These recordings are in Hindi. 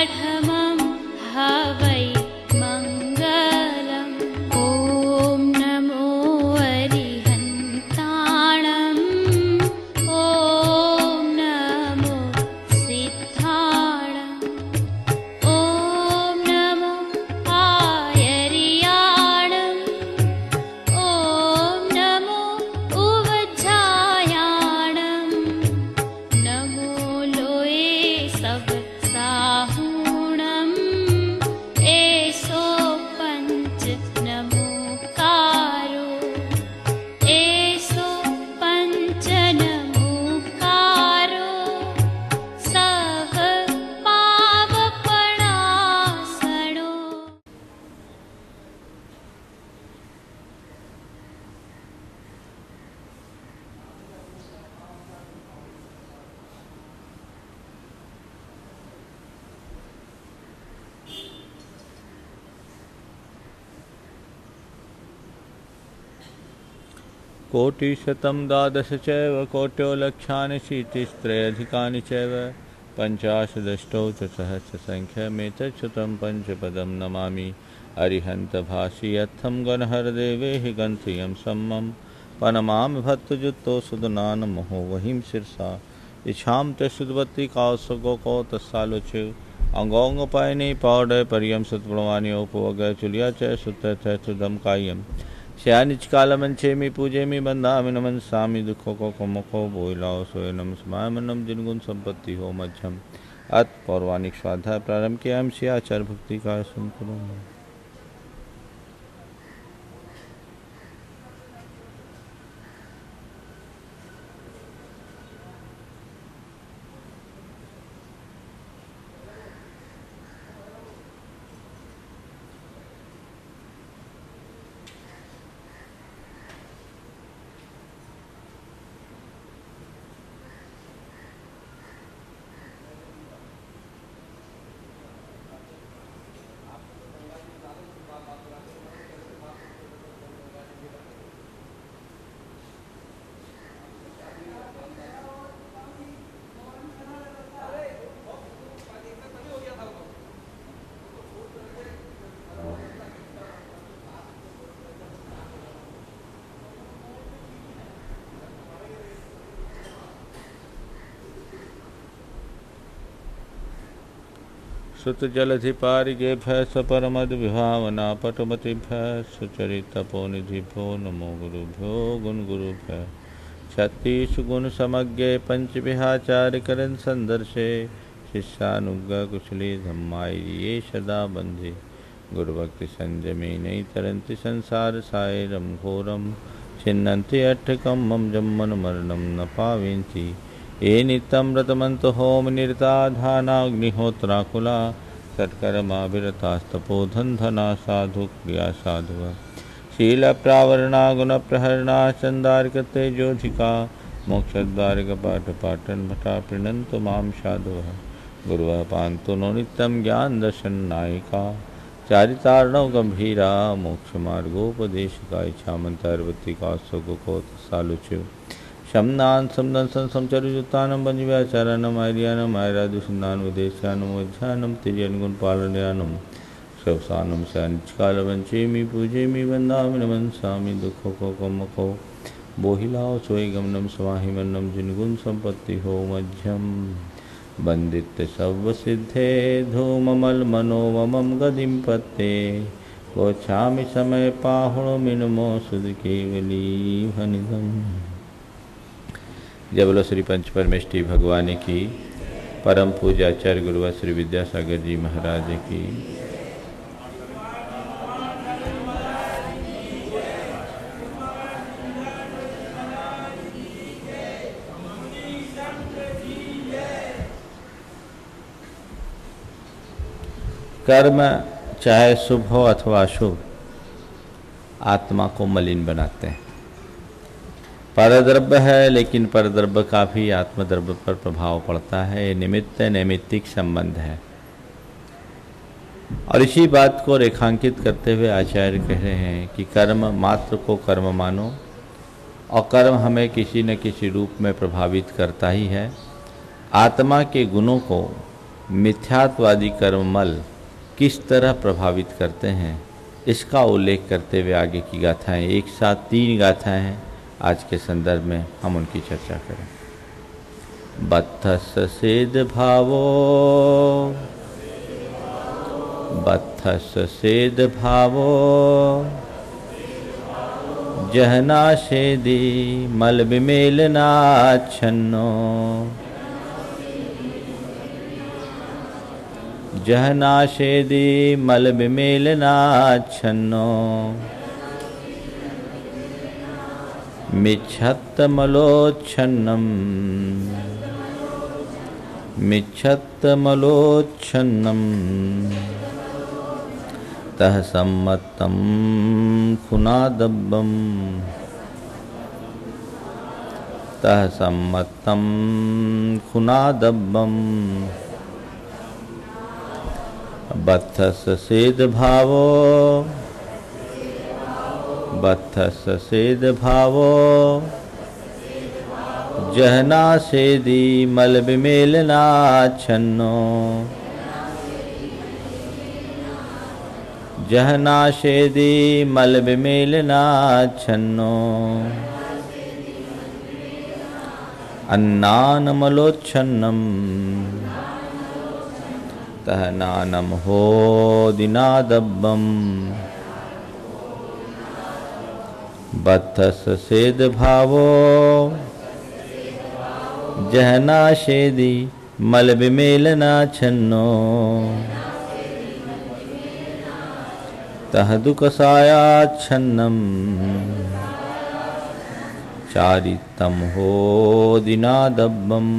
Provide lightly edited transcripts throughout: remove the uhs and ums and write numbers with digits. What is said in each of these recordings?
प्रथमं हवै मङ्गलम्। ॐ नमो अरिहन्ताणम्। ॐ नमो सिद्धाणम्। ॐ नमो आयर्याणम्। ॐ नमो उवज्झायाणम्। नमो लोये सब साहुणम्। एसो पञ्च नमोकारो। एसो पञ्च नमोकारो। सह पावपणासनो। कोटिशतं द्वादश चैव कोट्यो लक्षानि शीतिस्त्रयधिकानि चैव पञ्चाशदष्टौ च सहस्रसङ्ख्यमेतच्छ्रुतं पञ्चपदं नमामि। अरिहन्तभाषीयत्थं गणहरदेवे हि गन्त्रियं सम्मं पनमामि भक्तजुत्तो सुदनानमहो वहीं शिरसा। इच्छां ते सुदवती कासगो को तस्सालोचेव अंगोंगपायनी पौडे परियम सत्प्रणवानी उपवगय चुलिया च सुत सुदम कायम। श्यानिच कालमंचेमी पूजेमी बंधामि नमन सामी दुखों को मुखो बोइलाओ सोए नम समायमनम जिनगुण संपत्ति हो मध्यम। अत पौर्वाणिक स्वाध्याय प्रारंभ किया हम से आचार भक्ति का सुनकरो। सुत जलधि पारिगे भय सपरमद विभावना पटुमति भय सुचरित तपोनिधि भो नमो गुरुभ्यो गुण गुरुभ्य। 36 गुण समज्ञे पंच विहाचार्य करन संदर्शे शिष्यानुज्ञा कुशली धम्माई ये सदा बंधे। गुरुभक्ति संजमे नहीं तरंति संसार सायरम घोरम छिन्नन्ति अट्ठकम मम जम्मन मरणम न पावेन्ति। ये नित्यं व्रतमन्तो होम निरता धानाग्निहोत्राकुला सत्कर्माभिरतास्तपोधन साधु क्रिया साधु। शील प्रावरणा गुण प्रहरणा चंदार्कते ज्योधिका मोक्षद्वार कपाट पाटन भटा प्रणंतु माम साधु। गुरुव पांतो नो नित्यं ज्ञान दर्शन नायिका चारितार्णव गंभीरा मोक्ष मार्गोपदेशिका। इच्छा मंत्रवती का सुगो सालुचु शमनान समदन संचरुतानम पंचव्याचारणम आर्यानम आयरादुषनान विदेशानम वज्ञानम तिर्यन गुण पालनयानम शवसानम शनिचकालवंचेमी पूजेमी वंदामि नमनसामि दुखों को मुखो बोहिलाओ सोई गमनम स्वाहिमन्नम जिनगुण संपत्ति हो मध्यम। बंदित सर्व सिद्धे धूममल मनोवमम गदिम पत्ते गोछामि समय पाहुण मिनमो सुध केवली भनिधम। जय बोलो श्री पंच परमेष्ठी भगवान की परम पूज्याचार्य गुरुवर श्री विद्यासागर जी महाराज की। कर्म चाहे शुभ हो अथवा अशुभ आत्मा को मलिन बनाते हैं। परद्रव्य है लेकिन परद्रव्य का भी आत्मद्रव्य पर प्रभाव पड़ता है। ये निमित्त नैमित्तिक संबंध है। और इसी बात को रेखांकित करते हुए आचार्य कह रहे हैं कि कर्म मात्र को कर्म मानो और कर्म हमें किसी न किसी रूप में प्रभावित करता ही है। आत्मा के गुणों को मिथ्यात्वादी कर्ममल किस तरह प्रभावित करते हैं, इसका उल्लेख करते हुए आगे की गाथाएं, एक साथ 3 गाथाएं हैं। आज के संदर्भ में हम उनकी चर्चा करें। बत्थस सेद भावो, बत्थस सेद भावो, जहना शेदी मल बिमेलना छन्नो, जहना शेदी मल बिमेलना छन्नो, मिच्छत्त मलोच्छन्नम, मिच्छत्त मलोच्छन्नम, तह सम्मत्तम खुनादब्बम, तह सम्मत्तम खुनादब्बम, बत्थस सेद भावो, बत्थस सेद भावो, जहना सेदी मल बिमेलना छन्नो, जहना शेदी मल बिमेलना छन्नो, अन्नान मलोच्छन्नम, तह नानम हो दिनादब्बम, बत्थस सेद भावो, जहना शेदी मल बिमेलना छन्नो, तह दुकसाया छन्नम, चारितम हो दिनादब्बम।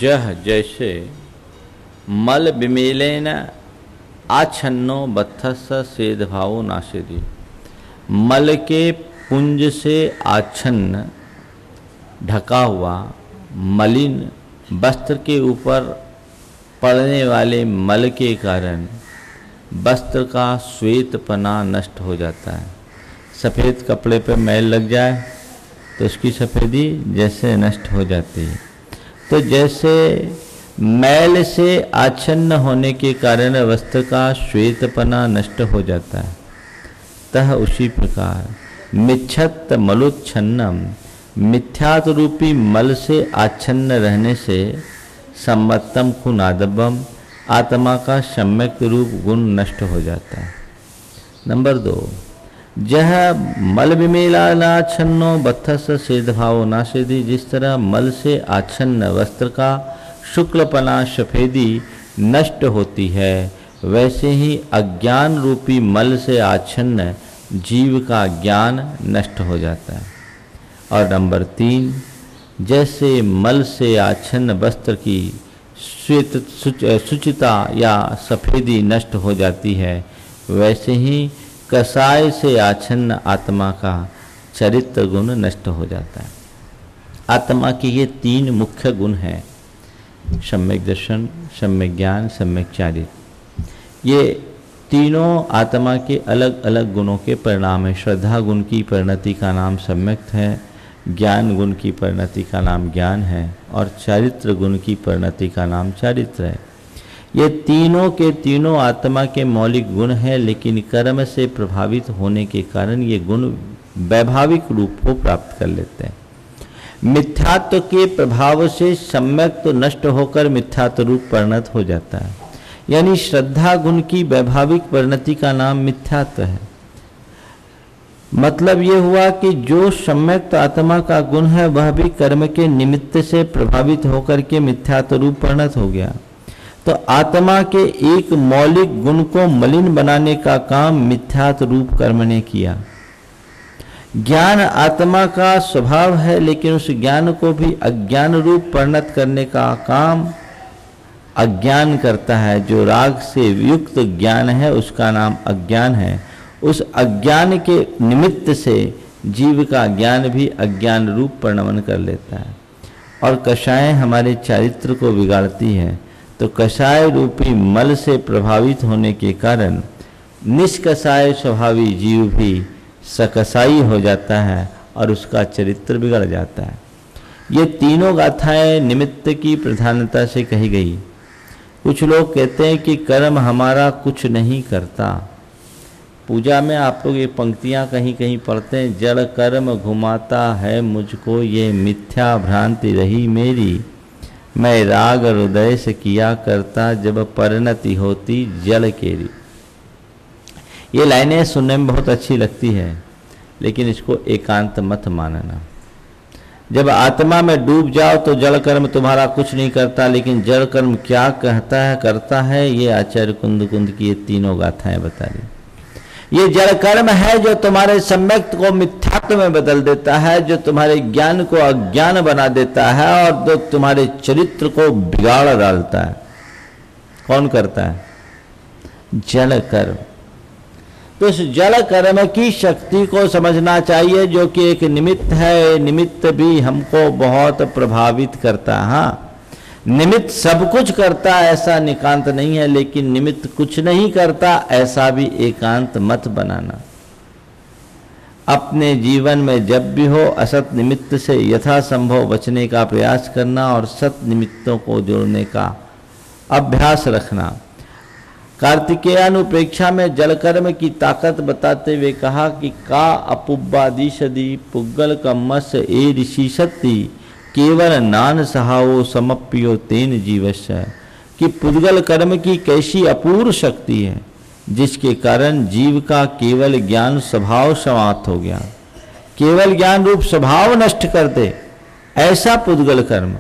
जह जैसे मल बिमेलेन आछन्नो बत्थस सेदभावो नाशेदी, मल के पुंज से आच्छन्न ढका हुआ मलिन वस्त्र के ऊपर पड़ने वाले मल के कारण वस्त्र का श्वेतपना नष्ट हो जाता है। सफ़ेद कपड़े पर मैल लग जाए तो उसकी सफ़ेदी जैसे नष्ट हो जाती है। तो जैसे मैल से आच्छन्न होने के कारण वस्त्र का श्वेतपना नष्ट हो जाता है, तह उसी प्रकार मिच्छत्त मलोच्छन्नम, मिथ्यात रूपी मल से आच्छन्न रहने से सम्मत्तम खुनादब्बम, आत्मा का सम्यक रूप गुण नष्ट हो जाता है। नंबर 2, जह मल बिमेलनाच्छन्नो बत्थस सेदभावो नाशेदी, जिस तरह मल से आच्छन्न वस्त्र का शुक्लपना सफेदी नष्ट होती है, वैसे ही अज्ञान रूपी मल से आच्छन्न जीव का ज्ञान नष्ट हो जाता है। और नंबर 3, जैसे मल से आच्छन्न वस्त्र की शुचिता या सफेदी नष्ट हो जाती है, वैसे ही कसाय से आच्छन्न आत्मा का चरित्र गुण नष्ट हो जाता है। आत्मा के ये 3 मुख्य गुण हैं, सम्यक दर्शन, सम्यक ज्ञान, सम्यक चारित्र। ये तीनों आत्मा के अलग अलग गुणों के परिणाम है। श्रद्धा गुण की परिणति का नाम सम्यक है, ज्ञान गुण की परिणति का नाम ज्ञान है, और चारित्र गुण की परिणति का नाम चारित्र है। ये तीनों के तीनों आत्मा के मौलिक गुण हैं, लेकिन कर्म से प्रभावित होने के कारण ये गुण वैभाविक रूप को प्राप्त कर लेते हैं। मिथ्यात्व के प्रभाव से सम्यक तो नष्ट होकर मिथ्यात्व रूप परिणत हो जाता है। यानी श्रद्धा गुण की वैभाविक परिणति का नाम मिथ्यात्व है। मतलब ये हुआ कि जो सम्यक आत्मा का गुण है वह भी कर्म के निमित्त से प्रभावित होकर के मिथ्यात्व रूप परिणत हो गया। तो आत्मा के एक मौलिक गुण को मलिन बनाने का काम मिथ्यात्व रूप कर्म ने किया। ज्ञान आत्मा का स्वभाव है, लेकिन उस ज्ञान को भी अज्ञान रूप परिणत करने का काम अज्ञान करता है। जो राग से युक्त ज्ञान है उसका नाम अज्ञान है। उस अज्ञान के निमित्त से जीव का ज्ञान भी अज्ञान रूप परिणमन कर लेता है और कषाय हमारे चारित्र को बिगाड़ती है। तो कषाय रूपी मल से प्रभावित होने के कारण निष्कषाय स्वभावी जीव भी सकसाई हो जाता है और उसका चरित्र बिगड़ जाता है। ये तीनों गाथाएं निमित्त की प्रधानता से कही गई। कुछ लोग कहते हैं कि कर्म हमारा कुछ नहीं करता। पूजा में आप लोग ये पंक्तियां कहीं कहीं पढ़ते हैं, जड़ कर्म घुमाता है मुझको, ये मिथ्या भ्रांति रही मेरी, मैं राग हृदय से किया करता, जब परिणति होती जल केरी। ये लाइनें सुनने में बहुत अच्छी लगती है, लेकिन इसको एकांत मत मानना। जब आत्मा में डूब जाओ तो जड़ कर्म तुम्हारा कुछ नहीं करता, लेकिन जड़ कर्म क्या कहता है करता है, ये आचार्य कुंद की ये तीनों गाथाएं बता रही। ये जड़ कर्म है जो तुम्हारे सम्यक को मिथ्यात्व में बदल देता है, जो तुम्हारे ज्ञान को अज्ञान बना देता है और जो तुम्हारे चरित्र को बिगाड़ डालता है। कौन करता है? जड़ कर्म। तो इस जड़ कर्म की शक्ति को समझना चाहिए, जो कि एक निमित्त है। निमित्त भी हमको बहुत प्रभावित करता है। हाँ, निमित्त सब कुछ करता ऐसा निकांत नहीं है, लेकिन निमित्त कुछ नहीं करता ऐसा भी एकांत मत बनाना। अपने जीवन में जब भी हो असत निमित्त से यथासंभव बचने का प्रयास करना और सत निमित्तों को जोड़ने का अभ्यास रखना। कार्तिकेयानुप्रेक्षा में जल कर्म की ताकत बताते हुए कहा कि का अपुब्बादिशदी पुग्गल कम्मस ए ऋषि सत्ती केवल नान सहावो समप्यो तेन जीवस्य, कि पुद्गल कर्म की कैसी अपूर्व शक्ति है, जिसके कारण जीव का केवल ज्ञान स्वभाव समाप्त हो गया। केवल ज्ञान रूप स्वभाव नष्ट कर दे ऐसा पुद्गल कर्म।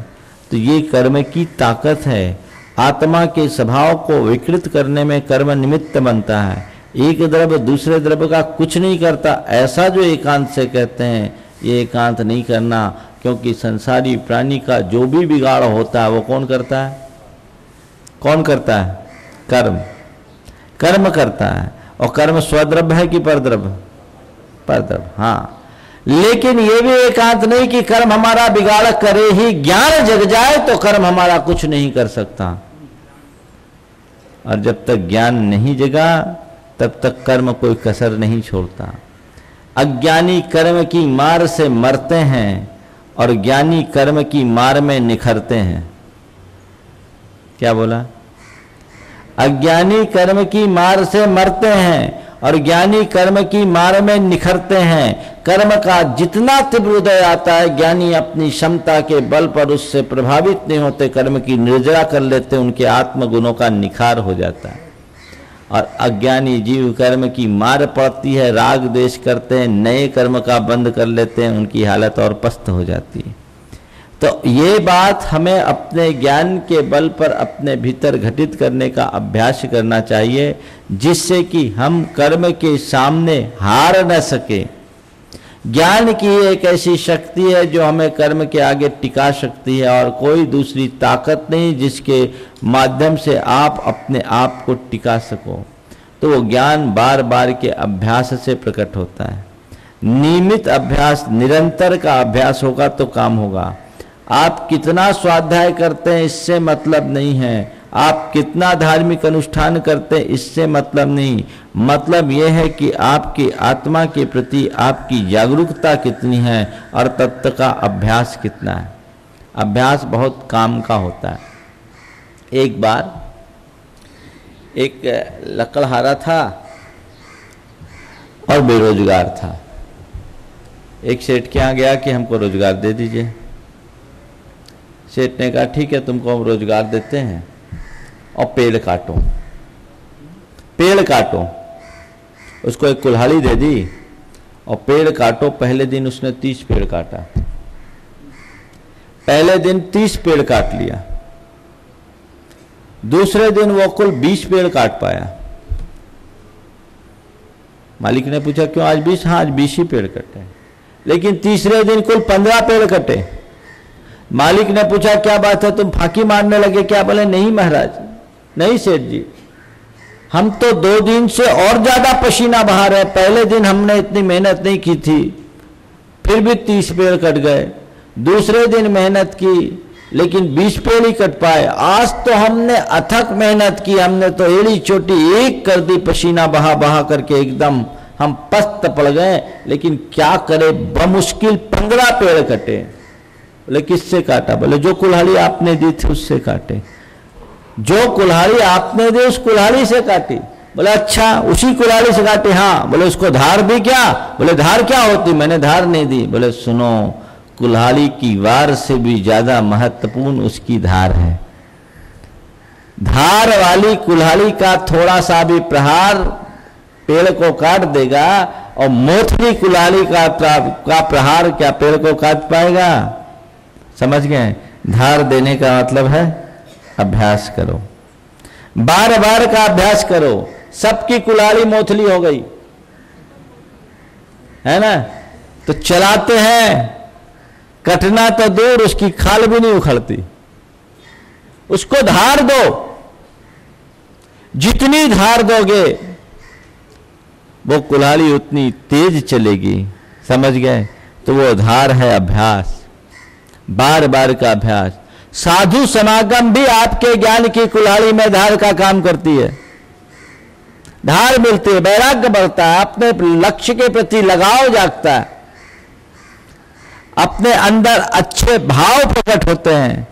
तो ये कर्म की ताकत है। आत्मा के स्वभाव को विकृत करने में कर्म निमित्त बनता है। एक द्रव्य दूसरे द्रव्य का कुछ नहीं करता ऐसा जो एकांत से कहते हैं, ये एकांत नहीं करना, क्योंकि संसारी प्राणी का जो भी बिगाड़ होता है वो कौन करता है? कौन करता है? कर्म। कर्म करता है। और कर्म स्वद्रव्य है कि परद्रव्य? परद्रव्य। हाँ, लेकिन ये भी एकांत नहीं कि कर्म हमारा बिगाड़ करे ही ज्ञान जग जाए तो कर्म हमारा कुछ नहीं कर सकता। और जब तक ज्ञान नहीं जगा तब तक कर्म कोई कसर नहीं छोड़ता। अज्ञानी कर्म की मार से मरते हैं और ज्ञानी कर्म की मार में निखरते हैं। क्या बोला? अज्ञानी कर्म की मार से मरते हैं और ज्ञानी कर्म की मार में निखरते हैं। कर्म का जितना तीव्र उदय आता है, ज्ञानी अपनी क्षमता के बल पर उससे प्रभावित नहीं होते, कर्म की निर्जरा कर लेते, उनके आत्मगुणों का निखार हो जाता है। और अज्ञानी जीव कर्म की मार पड़ती है, राग द्वेष करते हैं, नए कर्म का बंद कर लेते हैं, उनकी हालत और पस्त हो जाती है। तो ये बात हमें अपने ज्ञान के बल पर अपने भीतर घटित करने का अभ्यास करना चाहिए, जिससे कि हम कर्म के सामने हार न सके। ज्ञान की एक ऐसी शक्ति है जो हमें कर्म के आगे टिका सकती है, और कोई दूसरी ताकत नहीं जिसके माध्यम से आप अपने आप को टिका सको। तो वो ज्ञान बार बार के अभ्यास से प्रकट होता है। नियमित अभ्यास, निरंतर का अभ्यास होगा तो काम होगा। आप कितना स्वाध्याय करते हैं इससे मतलब नहीं है, आप कितना धार्मिक अनुष्ठान करते हैं इससे मतलब नहीं। मतलब यह है कि आपकी आत्मा के प्रति आपकी जागरूकता कितनी है और तत्व का अभ्यास कितना है। अभ्यास बहुत काम का होता है। एक बार एक लकड़हारा था और बेरोजगार था। एक सेठ के यहाँ गया कि हमको रोजगार दे दीजिए। सेठ ने कहा ठीक है, तुमको हम रोजगार देते हैं और पेड़ काटो, पेड़ काटो। उसको एक कुल्हाड़ी दे दी और पेड़ काटो। पहले दिन उसने 30 पेड़ काटा। पहले दिन 30 पेड़ काट लिया। दूसरे दिन वो कुल 20 पेड़ काट पाया। मालिक ने पूछा क्यों आज 20? हाँ आज 20 ही पेड़ कटे। लेकिन तीसरे दिन कुल 15 पेड़ कटे। मालिक ने पूछा क्या बात है, तुम फांकी मारने लगे क्या? बोले नहीं महाराज, नहीं सेठ जी, हम तो 2 दिन से और ज्यादा पसीना बहा रहे। पहले दिन हमने इतनी मेहनत नहीं की थी, फिर भी 30 पेड़ कट गए। दूसरे दिन मेहनत की लेकिन 20 पेड़ ही कट पाए। आज तो हमने अथक मेहनत की, हमने तो एड़ी चोटी एक कर दी, पसीना बहा बहा करके एकदम हम पस्त पड़ गए। लेकिन क्या करे, बमुश्किल 15 पेड़ कटे। बोले किससे काटा? बोले जो कुल्हाड़ी आपने दी थी उससे काटे। जो कुल्हाड़ी आपने दी उस कुल्हाड़ी से काटी। बोले अच्छा उसी कुल्हाड़ी से काटी? हाँ। बोले उसको धार दी क्या? बोले धार क्या होती, मैंने धार नहीं दी। बोले सुनो, कुल्हाड़ी की वार से भी ज्यादा महत्वपूर्ण उसकी धार है। धार वाली कुल्हाड़ी का थोड़ा सा भी प्रहार पेड़ को काट देगा, और मोथली कुल्हाड़ी का प्रहार क्या पेड़ को काट पाएगा? समझ गए? धार देने का मतलब है अभ्यास करो, बार बार का अभ्यास करो। सबकी कुल्हाड़ी मोथली हो गई है ना, तो चलाते हैं, कटना तो दूर, उसकी खाल भी नहीं उखड़ती। उसको धार दो, जितनी धार दोगे वो कुल्हाड़ी उतनी तेज चलेगी। समझ गए? तो वो धार है अभ्यास, बार बार का अभ्यास। साधु समागम भी आपके ज्ञान की कुल्हाड़ी में धार का काम करती है। धार मिलती है, वैराग्य बढ़ता है, अपने लक्ष्य के प्रति लगाव जागता है, अपने अंदर अच्छे भाव प्रकट होते हैं,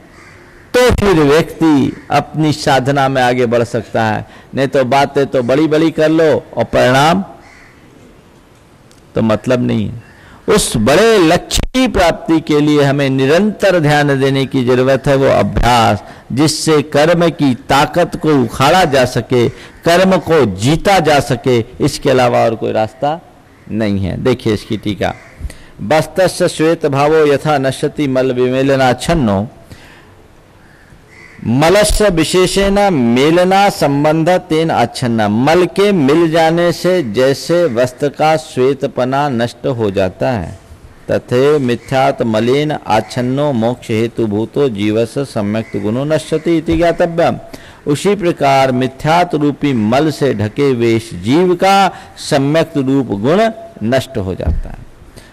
तो फिर व्यक्ति अपनी साधना में आगे बढ़ सकता है। नहीं तो बातें तो बड़ी बड़ी कर लो और परिणाम तो मतलब नहीं है। उस बड़े लक्ष्य की प्राप्ति के लिए हमें निरंतर ध्यान देने की जरूरत है, वो अभ्यास, जिससे कर्म की ताकत को उखाड़ा जा सके, कर्म को जीता जा सके। इसके अलावा और कोई रास्ता नहीं है। देखिए इसकी टीका, बस्तस्य श्वेत भावो यथा नश्यति मल विमेलना छन्नो, मलस्य विशेषेण मेलना संबंध तेन आच्छन्ना। मल के मिल जाने से जैसे वस्त्र का श्वेतपना नष्ट हो जाता है, तथे मिथ्यात मलेन आच्छन्नो मोक्ष हेतु भूतो जीवस्य सम्यक्त गुणो नश्यति इति ज्ञातव्यम्। उसी प्रकार मिथ्यात रूपी मल से ढके हुए जीव का सम्यक्त रूप गुण नष्ट हो जाता है।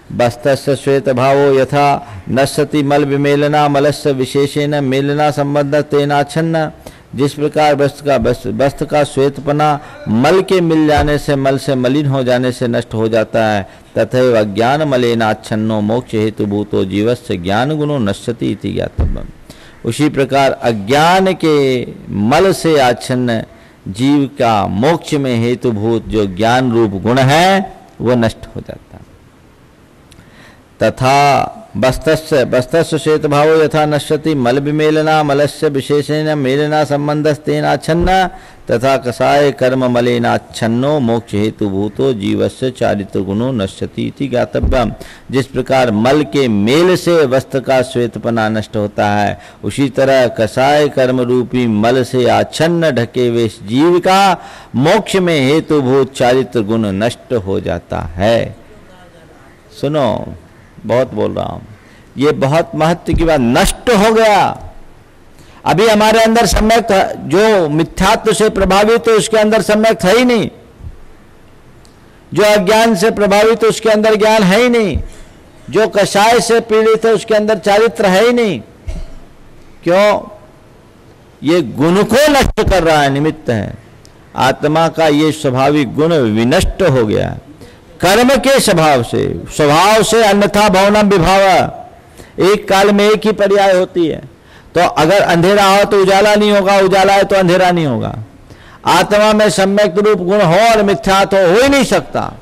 बस्तस्य श्वेत भावो यथा नश्यति मल विमेलना मलस्य विशेषेण मेलना संबंध तेनाच्छन्न। जिस प्रकार वस्त्र का श्वेतपना मल के मिल जाने से, मल से मलिन हो जाने से नष्ट हो जाता है, तथैव अज्ञान मलेनाच्छन्नो मोक्ष हेतु भूतो जीवस्य ज्ञान गुणो नश्यति इति ज्ञातव्यम्। उसी प्रकार अज्ञान के मल से आच्छन्न जीव का मोक्ष में हेतुभूत जो ज्ञान रूप गुण है वो नष्ट हो जाता है। तथा बस्तस्य श्वेत भावो यथा नश्यति मल विमेलना मलस्य विशेषेण मेलना संबंधस्तेनाच्छन्न, तथा कसाय कर्म मलेनाच्छन्नो मोक्ष हेतु भूतो जीवस्य चारित्र गुणो नश्यति इति ज्ञातव्यम्। जिस प्रकार मल के मेल से वस्त्र का श्वेतपना नष्ट होता है, उसी तरह कसाय कर्म रूपी मल से आच्छन्न ढके हुए जीव का मोक्ष में हेतुभूत चारित्र गुण नष्ट हो जाता है। सुनो, बहुत बोल रहा हूं, ये बहुत महत्व की बात। नष्ट हो गया, अभी हमारे अंदर सम्यक जो मिथ्यात्व से प्रभावित है उसके अंदर सम्यक है ही नहीं, जो अज्ञान से प्रभावित है उसके अंदर ज्ञान है ही नहीं, जो कषाय से पीड़ित है उसके अंदर चारित्र है ही नहीं। क्यों? ये गुण को नष्ट कर रहा है, निमित्त है। आत्मा का ये स्वाभाविक गुण विनष्ट हो गया कर्म के स्वभाव से अन्यथा भवनम विभाव। एक काल में एक ही पर्याय होती है। तो अगर अंधेरा हो तो उजाला नहीं होगा, उजाला है तो अंधेरा नहीं होगा। आत्मा में सम्यक रूप गुण हो और मिथ्यात हो ही नहीं सकता।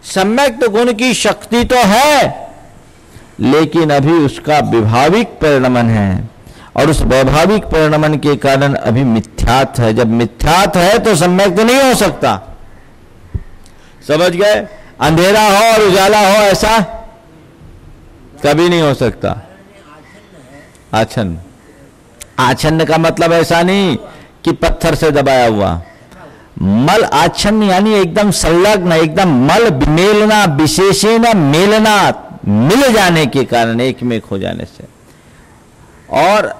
सम्यक गुण की शक्ति तो है, लेकिन अभी उसका विभाविक परिणमन है, और उस वैभाविक परिणमन के कारण अभी मिथ्यात है। जब मिथ्यात है तो सम्यक नहीं हो सकता। समझ गए? अंधेरा हो और उजाला हो ऐसा कभी नहीं हो सकता। आच्छन्न का मतलब ऐसा नहीं कि पत्थर से दबाया हुआ। मल आच्छन्न यानी एकदम संलग्न, एकदम मल मेलना, विशेषेण मेलना, मिल जाने के कारण, एक में एक हो जाने से। और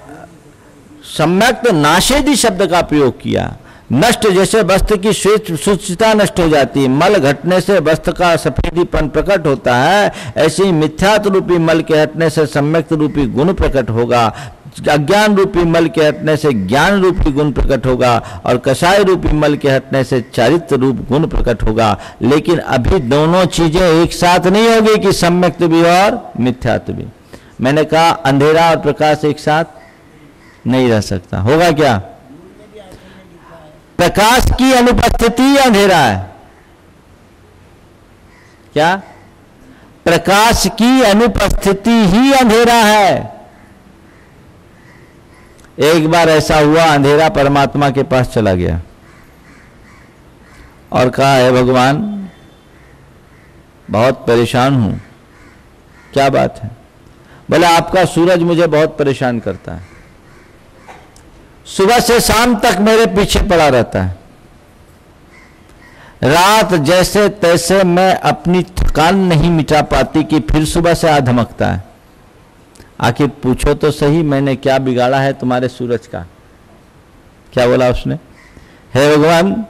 सम्यक्त नाशेदि शब्द का प्रयोग किया। नष्ट, जैसे वस्त्र की शुचिता नष्ट हो जाती है, मल घटने से वस्त्र का सफेदीपन प्रकट होता है, ऐसे ही मिथ्यात्व रूपी मल के हटने से सम्यक्त रूपी गुण प्रकट होगा। अज्ञान रूपी मल के हटने से ज्ञान रूपी गुण प्रकट होगा, और कषाय रूपी मल के हटने से चारित्र रूप गुण प्रकट होगा। लेकिन अभी दोनों चीजें एक साथ नहीं होगी कि सम्यक्त भी और मिथ्यात्व भी। मैंने कहा अंधेरा और प्रकाश एक साथ नहीं रह सकता। होगा क्या? प्रकाश की अनुपस्थिति अंधेरा है। क्या? प्रकाश की अनुपस्थिति ही अंधेरा है। एक बार ऐसा हुआ, अंधेरा परमात्मा के पास चला गया और कहा, है भगवान बहुत परेशान हूं। क्या बात है? बोले आपका सूरज मुझे बहुत परेशान करता है, सुबह से शाम तक मेरे पीछे पड़ा रहता है, रात जैसे तैसे मैं अपनी थकान नहीं मिटा पाती कि फिर सुबह से आ धमकता है। आखिर पूछो तो सही, मैंने क्या बिगाड़ा है तुम्हारे सूरज का? क्या बोला उसने? हे भगवान,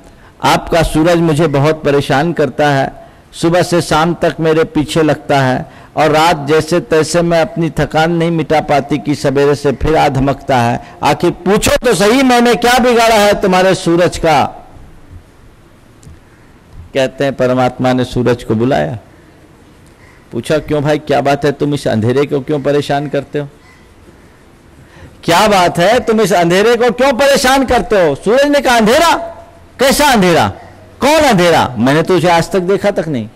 आपका सूरज मुझे बहुत परेशान करता है, सुबह से शाम तक मेरे पीछे लगता है, और रात जैसे तैसे मैं अपनी थकान नहीं मिटा पाती कि सवेरे से फिर आ धमकता है। आखिर पूछो तो सही, मैंने क्या बिगाड़ा है तुम्हारे सूरज का? कहते हैं परमात्मा ने सूरज को बुलाया, पूछा क्यों भाई, क्या बात है, तुम इस अंधेरे को क्यों परेशान करते हो? क्या बात है, तुम इस अंधेरे को क्यों परेशान करते हो? सूरज ने कहा, अंधेरा? कैसा अंधेरा? कौन अंधेरा? मैंने तो उसे आज तक देखा तक नहीं।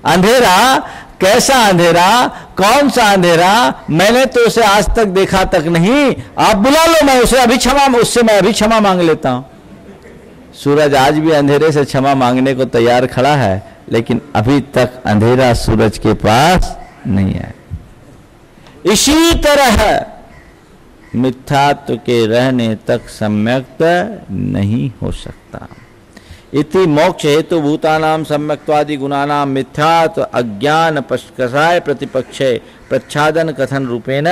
अंधेरा? कैसा अंधेरा? कौन सा अंधेरा? मैंने तो उसे आज तक देखा तक नहीं। आप बुला लो, मैं उसे अभी उससे मैं अभी क्षमा मांग लेता हूं। सूरज आज भी अंधेरे से क्षमा मांगने को तैयार खड़ा है, लेकिन अभी तक अंधेरा सूरज के पास नहीं है। इसी तरह मिथ्यात्व के रहने तक सम्यक्त नहीं हो सकता। इति मोक्ष हेतु भूतानाम सम्यक्त्वादि गुणानाम मिथ्यात्व अज्ञान कषाय प्रतिपक्षे प्रच्छादन कथन रूपेण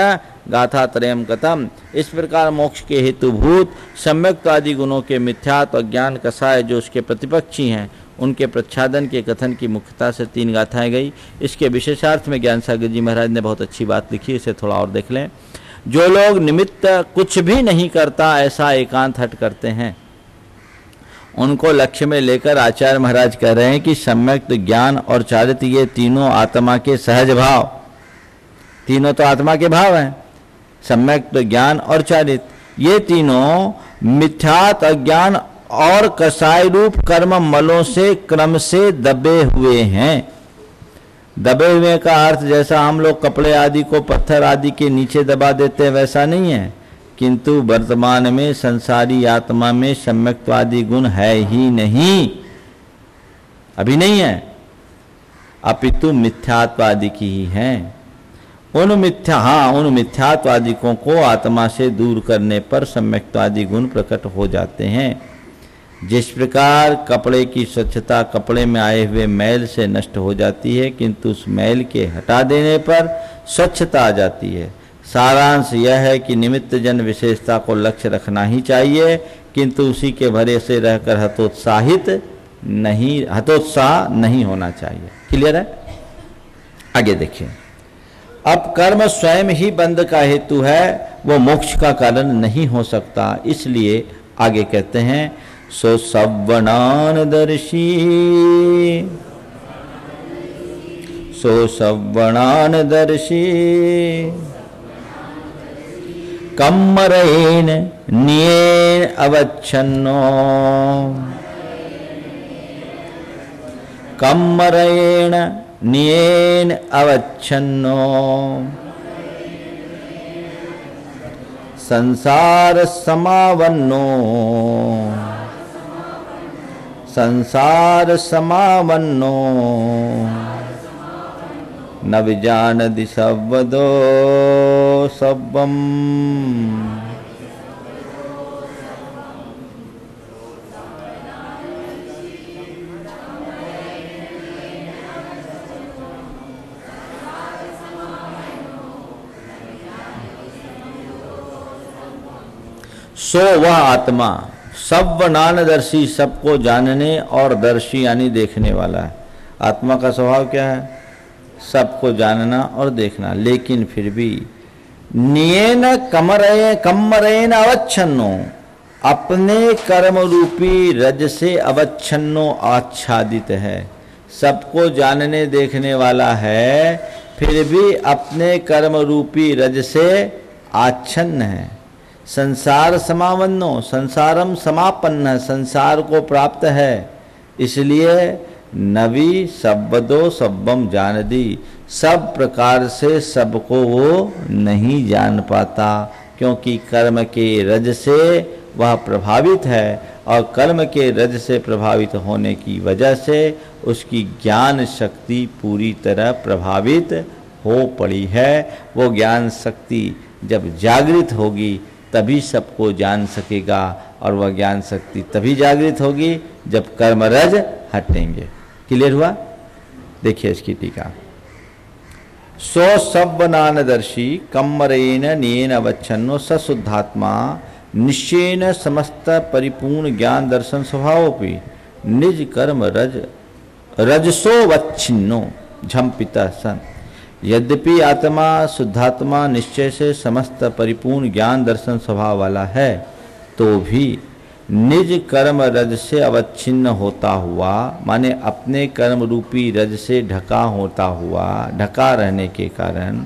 गाथा त्रयम कथम। इस प्रकार मोक्ष के हेतुभूत सम्यक्त्वादि गुणों के मिथ्यात्व अज्ञान कषाय जो उसके प्रतिपक्षी हैं, उनके प्रच्छादन के कथन की मुख्यता से 3 गाथाएं गई। इसके विशेषार्थ में ज्ञान सागर जी महाराज ने बहुत अच्छी बात लिखी, इसे थोड़ा और देख लें। जो लोग निमित्त कुछ भी नहीं करता ऐसा एकांत हट करते हैं, उनको लक्ष्य में लेकर आचार्य महाराज कह रहे हैं कि सम्यक्त ज्ञान और चारित्र ये तीनों आत्मा के सहज भाव, तीनों तो आत्मा के भाव हैं, सम्यक्त ज्ञान और चारित्र ये तीनों मिथ्यात अज्ञान और कसाय रूप कर्म मलों से क्रम से दबे हुए हैं। दबे हुए का अर्थ जैसा हम लोग कपड़े आदि को पत्थर आदि के नीचे दबा देते हैं वैसा नहीं है, किंतु वर्तमान में संसारी आत्मा में सम्यक्त्वादि गुण है ही नहीं, अभी नहीं है, अपितु मिथ्यात्वादि की ही है। उन मिथ्यात्वादिकों को आत्मा से दूर करने पर सम्यक्त्वादि गुण प्रकट हो जाते हैं। जिस प्रकार कपड़े की स्वच्छता कपड़े में आए हुए मैल से नष्ट हो जाती है, किंतु उस मैल के हटा देने पर स्वच्छता आ जाती है। सारांश यह है कि निमित्त जन विशेषता को लक्ष्य रखना ही चाहिए, किंतु उसी के भरोसे रहकर हतोत्साह नहीं होना चाहिए। क्लियर है? आगे देखिए। अब कर्म स्वयं ही बंध का हेतु है, वो मोक्ष का कारण नहीं हो सकता। इसलिए आगे कहते हैं, सो सव्वणानदर्शी कम्मरेण नियेन अवच्छन्नो कम्मरेण नियेन अवच्छन्नो संसार समावन्नो न विजानति सव्वदो सव्वम् सो वह आत्मा सर्वनानदर्शी, सबको जानने और दर्शी यानी देखने वाला है। आत्मा का स्वभाव क्या है? सबको जानना और देखना, लेकिन फिर भी नियेन कम्मरेन अवच्छन्नो, अपने कर्म रूपी रज से अवच्छन्नो आच्छादित है। सबको जानने देखने वाला है, फिर भी अपने कर्म रूपी रज से आच्छन्न है। संसार समावन्नो, संसारम समापन्न, संसार को प्राप्त है, इसलिए नवी सब्बदो सब्बम जान दी, सब प्रकार से सबको वो नहीं जान पाता, क्योंकि कर्म के रज से वह प्रभावित है, और कर्म के रज से प्रभावित होने की वजह से उसकी ज्ञान शक्ति पूरी तरह प्रभावित हो पड़ी है। वो ज्ञान शक्ति जब जागृत होगी तभी सबको जान सकेगा, और वह ज्ञान शक्ति तभी जागृत होगी जब कर्मरज हटेंगे। क्लियर हुआ? देखिए इसकी टीका। सो सब्बनानदर्शी कम्मरेन नियेन अवच्छन्नो सशुद्धात्मा निश्चयेन समस्त परिपूर्ण ज्ञान दर्शन स्वभावोपि निज कर्म रजसोवच्छिन्नो झम्पितः सन। यद्यपि आत्मा शुद्धात्मा निश्चय से समस्त परिपूर्ण ज्ञान दर्शन स्वभाव वाला है, तो भी निज कर्म रज से अवच्छिन्न होता हुआ, माने अपने कर्म रूपी रज से ढका होता हुआ, ढका रहने के कारण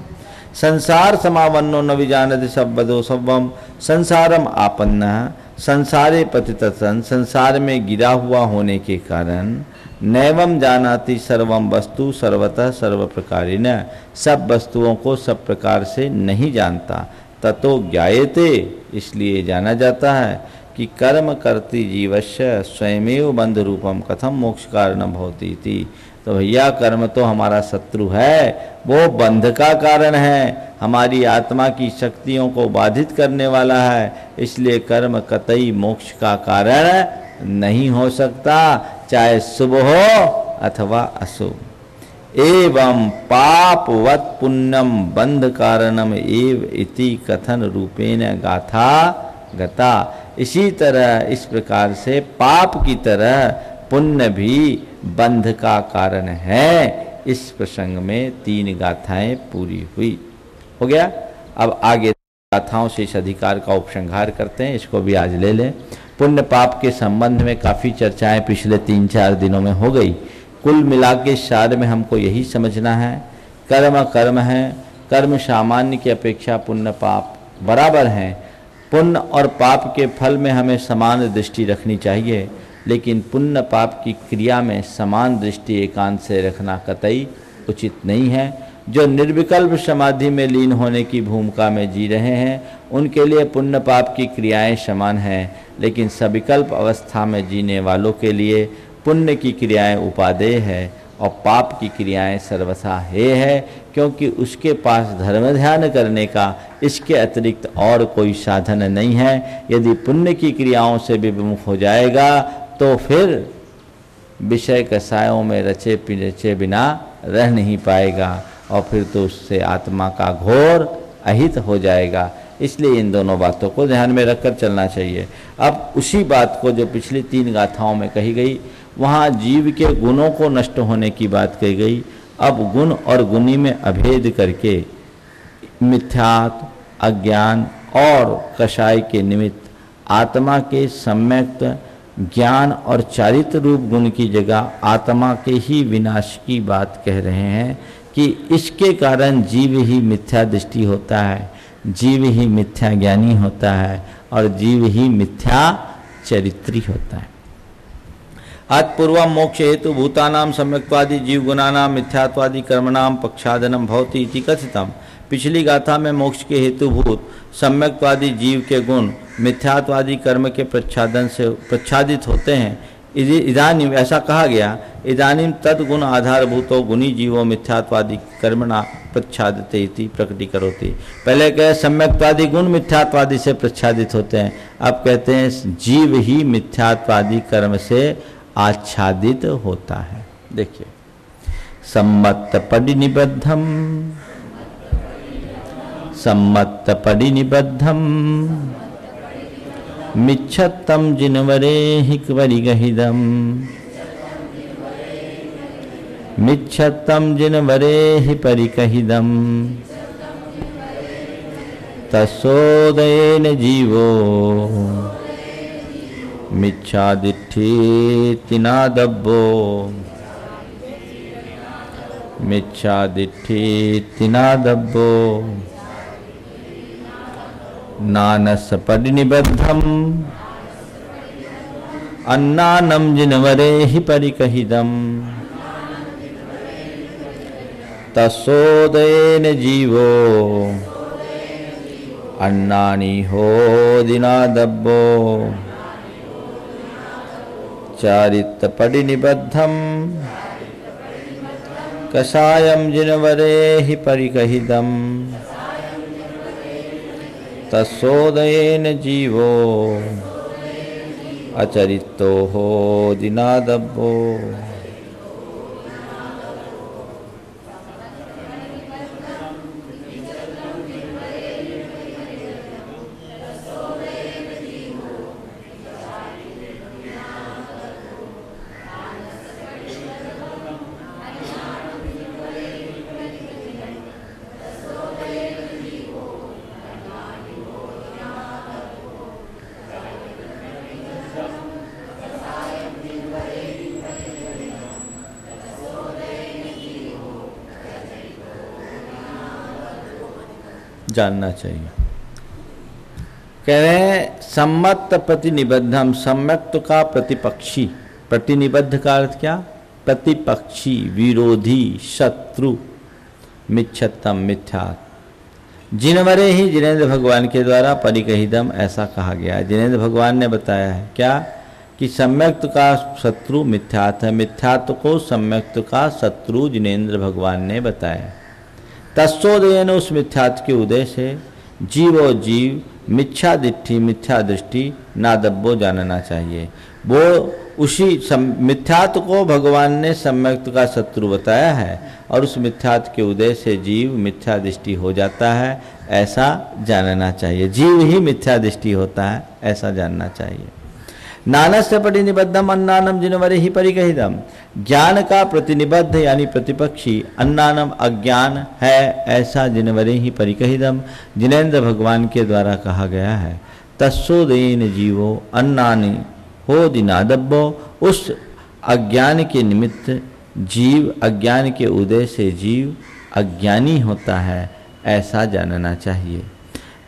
संसार समावन्नो न विजानति सब्बदो सब्बम, संसारम आपन्न, संसारे पतितसन, संसार में गिरा हुआ होने के कारण नैवम जानाति सर्वम वस्तु सर्वतः सर्व प्रकारेण, सब वस्तुओं को सब प्रकार से नहीं जानता। ततो ज्ञायते, इसलिए जाना जाता है कि कर्म करती जीवस्य स्वयमेव बंध रूपम कथम मोक्ष कारणम भवति इति। तो भैया कर्म तो हमारा शत्रु है, वो बंध का कारण है, हमारी आत्मा की शक्तियों को बाधित करने वाला है, इसलिए कर्म कतई मोक्ष का कारण नहीं हो सकता, चाहे शुभ हो अथवा अशुभ। एवं पापवत पुण्यम बंध कारणम एव इति कथन रूपेण गाथा गता। इसी तरह इस प्रकार से पाप की तरह पुण्य भी बंध का कारण है। इस प्रसंग में 3 गाथाएं पूरी हुई। हो गया। अब आगे गाथाओं से इस अधिकार का उपसंहार करते हैं, इसको भी आज ले लें। पुण्य पाप के संबंध में काफ़ी चर्चाएं पिछले 3-4 दिनों में हो गई। कुल मिला के सार में हमको यही समझना है, कर्म कर्म है, कर्म सामान्य की अपेक्षा पुण्य पाप बराबर हैं। पुण्य और पाप के फल में हमें समान दृष्टि रखनी चाहिए, लेकिन पुण्य पाप की क्रिया में समान दृष्टि एकांत से रखना कतई उचित नहीं है। जो निर्विकल्प समाधि में लीन होने की भूमिका में जी रहे हैं, उनके लिए पुण्य पाप की क्रियाएं समान हैं, लेकिन सविकल्प अवस्था में जीने वालों के लिए पुण्य की क्रियाएं उपादेय है और पाप की क्रियाएं सर्वथा हेय है, क्योंकि उसके पास धर्म ध्यान करने का इसके अतिरिक्त और कोई साधन नहीं है। यदि पुण्य की क्रियाओं से विमुख हो जाएगा तो फिर विषय कसायों में रचे पिरचे बिना रह नहीं पाएगा, और फिर तो उससे आत्मा का घोर अहित हो जाएगा। इसलिए इन दोनों बातों को ध्यान में रखकर चलना चाहिए। अब उसी बात को जो पिछली 3 गाथाओं में कही गई, वहाँ जीव के गुणों को नष्ट होने की बात कही गई। अब गुण और गुणी में अभेद करके मिथ्यात्व, अज्ञान और कषाय के निमित्त आत्मा के सम्यक ज्ञान और चारित्र रूप गुण की जगह आत्मा के ही विनाश की बात कह रहे हैं कि इसके कारण जीव ही मिथ्या दृष्टि होता है, जीव ही मिथ्या ज्ञानी होता है और जीव ही मिथ्या चरित्री होता है। आत्पूर्व मोक्ष हेतु भूतानाम सम्यक्त्वादि जीव गुणानाम मिथ्यात्वादि कर्मणाम पक्षादनम भवति इति कथितम। पिछली गाथा में मोक्ष के हेतुभूत सम्यक्त्वादि जीव के गुण मिथ्यात्वादि कर्म के प्रच्छादन से प्रच्छादित होते हैं। इदानीम ऐसा कहा गया, इदानीम तद्गुण आधारभूतो गुणी जीवो मिथ्यात्वादि कर्मणा प्रच्छादते इति प्रकटीकरोति। पहले कहे सम्यक्त्वादि गुण मिथ्यात्वादि से प्रच्छादित होते हैं, अब कहते हैं जीव ही मिथ्यात्वादि कर्म से आच्छादित होता है। देखिए, सम्मत परिनिबद्धम सम्मत परिनिबद्धम मिच्छत्तं जिनवरे हि परिगहिदम् मिच्छत्तं जिनवरे हि परिकहिदम् तस्सोदयेन जीवो मिच्छादिठ्ठीति नादब्बो मिच्छादिठ्ठीति नादब्बो नानस्य परिनिबद्धम् अन्नानं जिनवरे हि परिकहिदम् तस्सोदयेन जीवो अन्नानि होदिनादब्बो चारित्र परिनिबद्धम् कषायं जिनवरे हि परिकहिदम् तस्सोदयेन जीवो अचरितो होदिनादब्बो। जानना चाहिए। कह रहे हैं सम्मत प्रतिनिबद्धम, सम्यक्त का प्रतिपक्षी, प्रतिनिबद्ध का अर्थ क्या? प्रतिपक्षी, विरोधी, शत्रु, मिच्छत्तम मिथ्या। जिनवरे ही जिनेन्द्र भगवान के द्वारा परिकहिदम ऐसा कहा गया है। जिनेन्द्र भगवान ने बताया है क्या कि सम्यक्त का शत्रु मिथ्यात्व है। मिथ्यात्व को सम्यक्त का शत्रु जिनेन्द्र भगवान ने बताया। तस्सोदयेन उस मिथ्यात्व के उदय से जीवो जीव मिथ्या दिट्ठी मिथ्या दृष्टि नादब्बो जानना चाहिए। वो उसी मिथ्यात्व को भगवान ने सम्यक्त का शत्रु बताया है और उस मिथ्यात्व के उदय से जीव मिथ्या दृष्टि हो जाता है, ऐसा जानना चाहिए। जीव ही मिथ्या दृष्टि होता है, ऐसा जानना चाहिए। नानस्य प्रतिनिबद्धम अन्नानम जिनवरे ही परिकहिदम, ज्ञान का प्रतिनिबद्ध यानी प्रतिपक्षी अन्नानम अज्ञान है, ऐसा जिनवरे ही परिकहिदम जिनेन्द्र भगवान के द्वारा कहा गया है। तस्सोदयेन जीवो अन्नानि होदिनादब्बो, उस अज्ञान के निमित्त जीव, अज्ञान के उदय से जीव अज्ञानी होता है, ऐसा जानना चाहिए।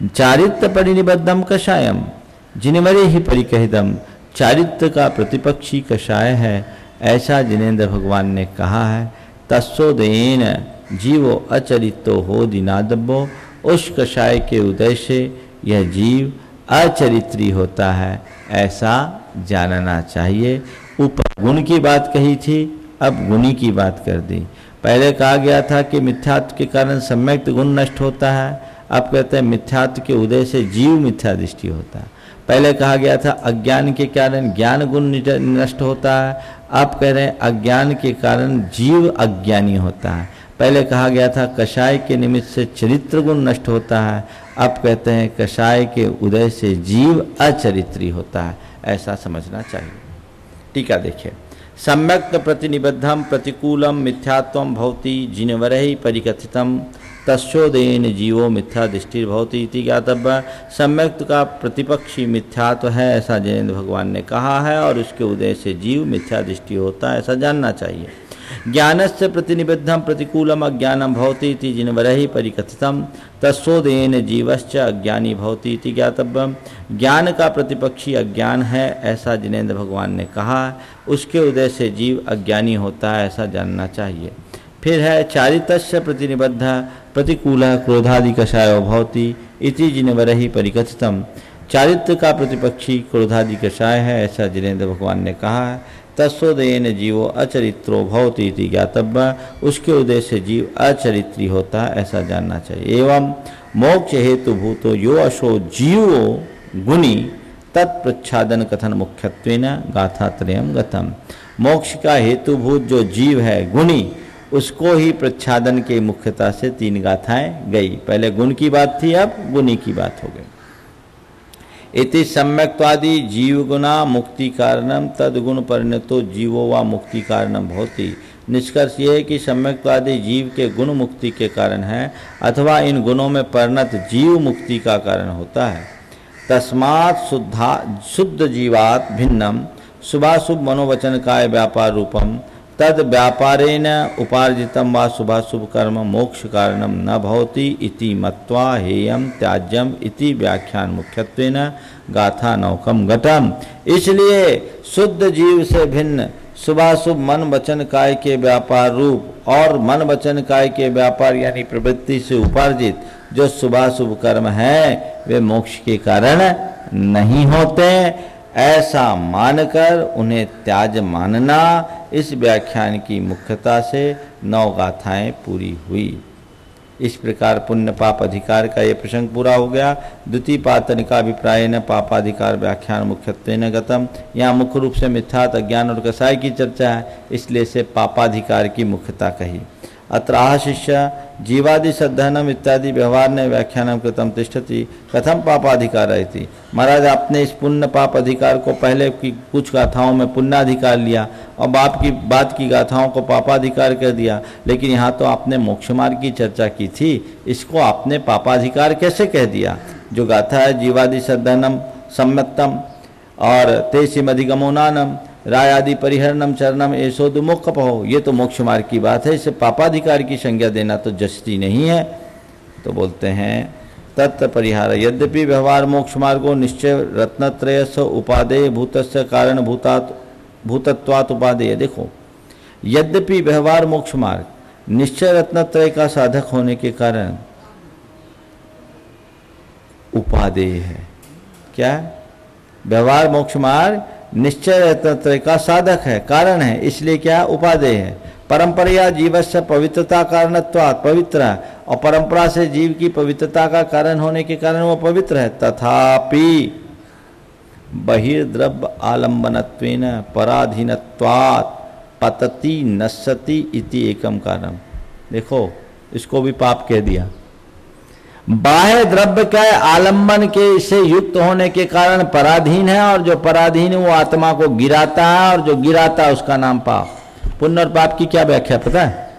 चारित्र परिनिबद्धम कषायम जिनवरे ही परिकहिदम, चारित्र का प्रतिपक्षी कषाय है, ऐसा जिनेन्द्र भगवान ने कहा है। तस्सोदयेन जीवो अचरितो होदिनादब्बो, उस कषाय के उदय से यह जीव अचरित्री होता है, ऐसा जानना चाहिए। ऊपर गुण की बात कही थी, अब गुणी की बात कर दी। पहले कहा गया था कि मिथ्यात्व के कारण सम्यक्त गुण नष्ट होता है, अब कहते हैं मिथ्यात्व के उदय से जीव मिथ्या दृष्टि होता है। पहले कहा गया था अज्ञान के कारण ज्ञान गुण नष्ट होता है, अब कह रहे हैं अज्ञान के कारण जीव अज्ञानी होता है। पहले कहा गया था कषाय के निमित्त से चरित्र गुण नष्ट होता है, अब कहते हैं कषाय के उदय से जीव अचरित्री होता है, ऐसा समझना चाहिए। टीका देखिए। सम्यक्त प्रतिनिबद्धम प्रतिकूलम मिथ्यात्वम भवति जिनवरहि परिकथितम तस्सोदयेन जीवो मिथ्या दृष्टिर्भवति इति ज्ञातव्य। सम्यक्त का प्रतिपक्षी मिथ्यात्व है, ऐसा जिनेन्द्र भगवान ने कहा है, और उसके उदय से जीव मिथ्या दृष्टि होता है, ऐसा जानना चाहिए। ज्ञानस्य प्रतिनिबद्धम प्रतिकूलम अज्ञानम भवति इति जिनवरहि परिकथितम तस्सोदयेन जीवश्च अज्ञानी भवति इति ज्ञातव्यम। ज्ञान का प्रतिपक्षी अज्ञान है, ऐसा जिनेन्द्र भगवान ने कहा, उसके उदय से जीव अज्ञानी होता है, ऐसा जानना चाहिए। फिर है चारितस्य प्रतिनिबद्ध प्रतिकूल क्रोधादि कषायो भवति इति जिनवरहि परिकथितम। चारित्र का प्रतिपक्षी क्रोधादि कषाय है, ऐसा जिनेन्द्र भगवान ने कहा है। तस्सोदयेन जीवो अचरित्रो भवति इति ज्ञातव्य, उसके उदय से जीव अचरित्री होता है, ऐसा जानना चाहिए। एवं मोक्ष हेतु भूतो यो अशो जीवो गुणी तत्प्रच्छादन कथन मुख्यत्वेन गाथात्रयम गतम। मोक्ष का हेतुभूत जो जीव है गुणी, उसको ही प्रच्छादन के मुख्यता से 3 गाथाएं गई। पहले गुण की बात थी, अब गुणी की बात हो गई। इति सम्यक्त्वादि जीव गुणा मुक्ति कारणम तदगुण परिणतो जीवो वा मुक्ति कारणम भवति। निष्कर्ष ये है कि सम्यक्त्वादि जीव के गुण मुक्ति के कारण है अथवा इन गुणों में परिणत जीव मुक्ति का कारण होता है। तस्मात् शुद्ध जीवात् भिन्नम शुभाशुभ मनोवचन काय व्यापार रूपम तद व्यापारेण उपार्जितम वा शुभाशुभ कर्म मोक्ष कारणम न भवति इति मत्वा हेयम त्याज्यम इति व्याख्यान मुख्यत्वेन गाथा नौकम घटम। इसलिए शुद्ध जीव से भिन्न शुभाशुभ मन वचन काय के व्यापार रूप और मन वचन काय के व्यापार यानी प्रवृत्ति से उपार्जित जो शुभाशुभ कर्म है वे मोक्ष के कारण नहीं होते, ऐसा मानकर उन्हें त्याज मानना। इस व्याख्यान की मुख्यता से 9 गाथाएं पूरी हुई। इस प्रकार पुण्य पाप अधिकार का ये प्रसंग पूरा हो गया। द्वितीय पातनिका अभिप्राय न पापाधिकार व्याख्यान मुख्यत्वेन गतम। यहाँ मुख्य रूप से मिथ्यात अज्ञान और कसाय की चर्चा है, इसलिए से पापाधिकार की मुख्यता कही। अत्राह शिष्य जीवादि सद्धनम इत्यादि व्यवहार ने व्याख्यानम कृतम तिष्ठति कथम पापाधिकार थी। महाराज आपने इस पुण्य पाप अधिकार को पहले की कुछ गाथाओं में पुण्याधिकार लिया और बात की गाथाओं को पापाधिकार कर दिया, लेकिन यहाँ तो आपने मोक्ष मार्ग की चर्चा की थी, इसको आपने पापाधिकार कैसे कह दिया। जो गाथा है जीवादि सद्धनम सम्मतम और तेसिमधिगमोनानम रायादि परिहरणम चरणम ऐसो दुमुख कपहो, ये तो मोक्ष मार्ग की बात है, इसे पापाधिकार की संज्ञा देना तो जस्ती नहीं है। तो बोलते हैं तत्व परिहार यद्यपि व्यवहार मोक्ष मार्गो निश्चय रत्नत्रयस्य उपादेय भूतस्य कारण भूतत्वात् उपादेय। देखो, यद्यपि व्यवहार मोक्ष मार्ग निश्चय रत्नत्रय का साधक होने के कारण उपादेय है। क्या? व्यवहार मोक्ष मार्ग निश्चय रत्नत्रय का साधक है, कारण है, इसलिए क्या? उपादेय है। परंपरा जीवस्य पवित्रता कारणत्वात् पवित्र है, और परंपरा से जीव की पवित्रता का कारण होने के कारण वो पवित्र है। तथापि बहिर्द्रव्य आलंबनत्वेन पराधीनत्वात् पतति नश्यति इति एकम कारण। देखो, इसको भी पाप कह दिया। बाह्य द्रव्य के आलंबन के से युक्त होने के कारण पराधीन है, और जो पराधीन है वो आत्मा को गिराता है, और जो गिराता है उसका नाम पाप। पुण्य और पाप की क्या व्याख्या पता है?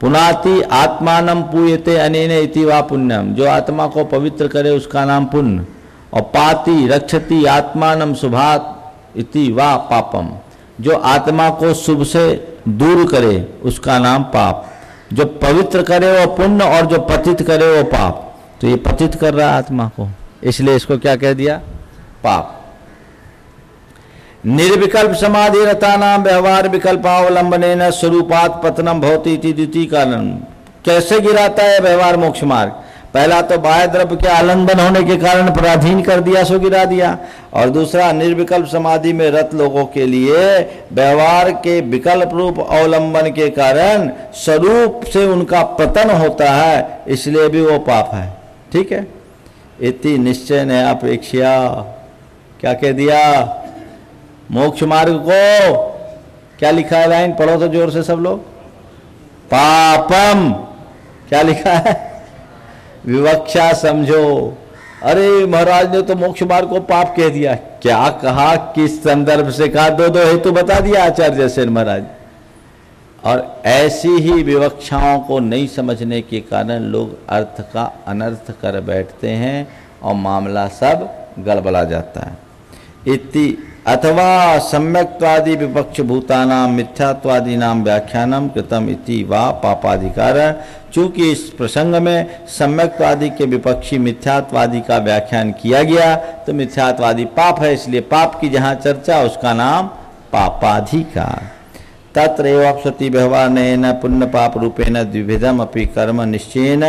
पुनाति आत्मानम पूयते अनेन इति वा पुण्यम। जो आत्मा को पवित्र करे उसका नाम पुण्य, और पाति रक्षति आत्मानम शुभात् इति वा पापम। जो आत्मा को शुभ से दूर करे उसका नाम पाप। जो पवित्र करे वो पुण्य, और जो पतित करे वो पाप। तो ये पतित कर रहा है आत्मा को, इसलिए इसको क्या कह दिया? पाप। निर्विकल्प समाधि रतानाम व्यवहार विकल्पावलंबनेन स्वरूपात पतनम भवति इति द्वितीय कारण। कैसे गिराता है व्यवहार मोक्ष मार्ग? पहला तो बाह्य द्रव्य के आलंबन होने के कारण पराधीन कर दिया, सो गिरा दिया। और दूसरा, निर्विकल्प समाधि में रत लोगों के लिए व्यवहार के विकल्प रूप अवलंबन के कारण स्वरूप से उनका पतन होता है, इसलिए भी वो पाप है। ठीक है। इति निश्चय ने अपेक्षा क्या कह दिया? मोक्ष मार्ग को क्या लिखा है? लाइन पढ़ो तो जोर से सब लोग। पापम क्या लिखा है? विवक्षा समझो। अरे महाराज ने तो मोक्ष मार्ग को पाप कह दिया। क्या कहा, किस संदर्भ से कहा? दो हेतु बता दिया आचार्य सेन महाराज। और ऐसी ही विवक्षाओं को नहीं समझने के कारण लोग अर्थ का अनर्थ कर बैठते हैं और मामला सब गड़बड़ा जाता है। इति अथवा सम्यक्त्वादि विपक्ष भूतानाम मिथ्यात्वादि नाम व्याख्यानम कृतम इति वा पापाधिकार। चूंकि इस प्रसंग में सम्यक्त्वादि के विपक्षी मिथ्यात्वादि का व्याख्यान किया गया तो मिथ्यात्वादि पाप है, इसलिए पाप की जहाँ चर्चा उसका नाम पापाधिकार। तत्रैव अपसति व्यवहारेण पुण्य पाप रूपेण द्विविधम अपि कर्म निश्चयेन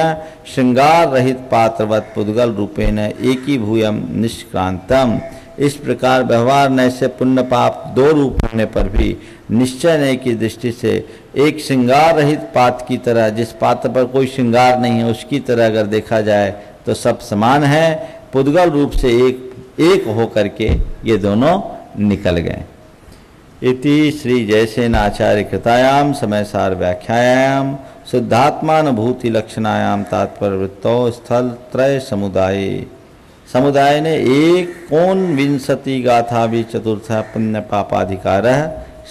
श्रृंगार रहित पात्रवत पुद्गल रूपेण एकीभूयम निष्क्रांतम। इस प्रकार व्यवहार नय से पुण्य पाप दो रूप होने पर भी निश्चय नय की दृष्टि से एक श्रृंगार रहित पात्र की तरह, जिस पात्र पर कोई श्रृंगार नहीं है उसकी तरह अगर देखा जाए तो सब समान है। पुद्गल रूप से एक होकर के ये दोनों निकल गए। इति श्री जयसेन आचार्य कृतायाम समयसार व्याख्यायाम शुद्धात्मानुभूति लक्षणायाम तात्पर्य वृत्तो स्थल त्रय समुदाये समुदाय ने एक कौन विंशति गाथा भी चतुर्थ पुण्य पापाधिकार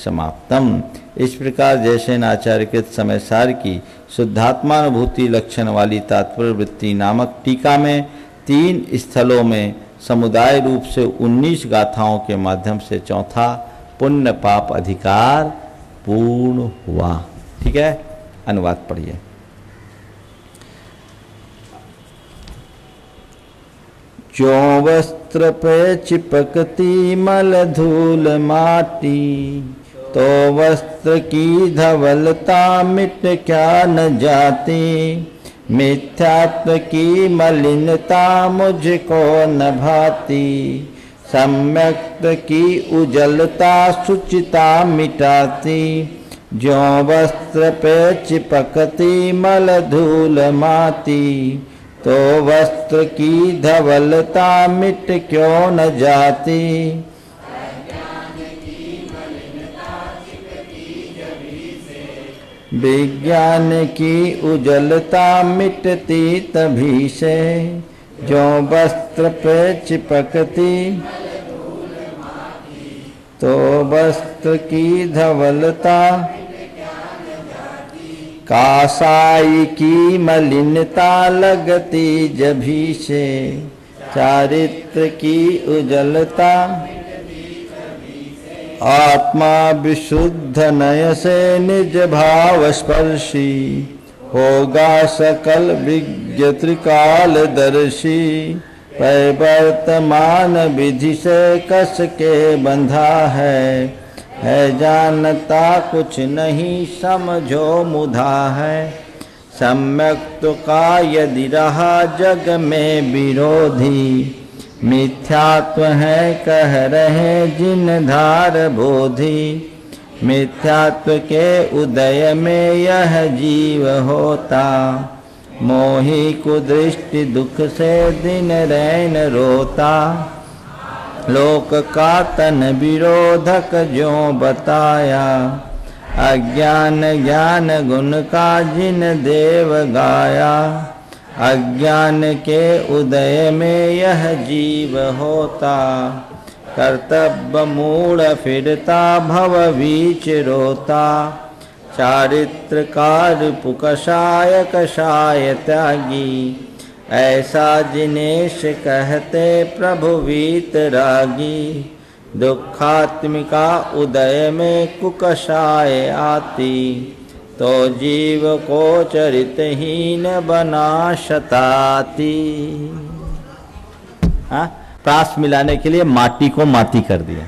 समाप्तम। इस प्रकार जैसे आचार्यकृत समय सार की शुद्धात्मानुभूति लक्षण वाली तात्पर्य वृत्ति नामक टीका में 3 स्थलों में समुदाय रूप से 19 गाथाओं के माध्यम से चौथा पुण्य पाप अधिकार पूर्ण हुआ। ठीक है, अनुवाद पढ़िए। जो वस्त्र पे चिपकती मल धूल माटी, तो वस्त्र की धवलता मिट क्या न जाती। मिथ्यात्व की मलिनता मुझको न भाती, सम्यक्त की उजलता शुचिता मिटाती। जो वस्त्र पे चिपकती मल धूल माटी, तो वस्त्र की धवलता मिट क्यों न जाती। विज्ञान की उजलता मिटती तभी से, जो वस्त्र पे चिपकती तो वस्त्र की धवलता। कासाई की मलिनता लगती जभी से, चारित्र की उजलता। आत्मा विशुद्ध नय से निज भाव स्पर्शी, होगा सकल विज्ञ त्रिकाल दर्शी। वर्तमान विधि से कस के बंधा है जानता कुछ नहीं समझो मुधा है। सम्यक्त का यदि रहा जग में विरोधी, मिथ्यात्व है कह रहे जिन धार बोधि। मिथ्यात्व के उदय में यह जीव होता, मोही कुदृष्टि दुख से दिन रैन रोता। लोक का तन विरोधक जो बताया, अज्ञान ज्ञान गुण का जिन देव गाया। अज्ञान के उदय में यह जीव होता, कर्तव्य मूढ़ फिरता भव बीच रोता। चारित्र कार पुकषाय कषाय त्यागी, ऐसा जिनेश कहते प्रभु वीतरागी। दुखात्मिका उदय में कुकषाय आती, तो जीव को चरितहीन बना शताती। प्रास मिलाने के लिए माटी को माटी कर दिया।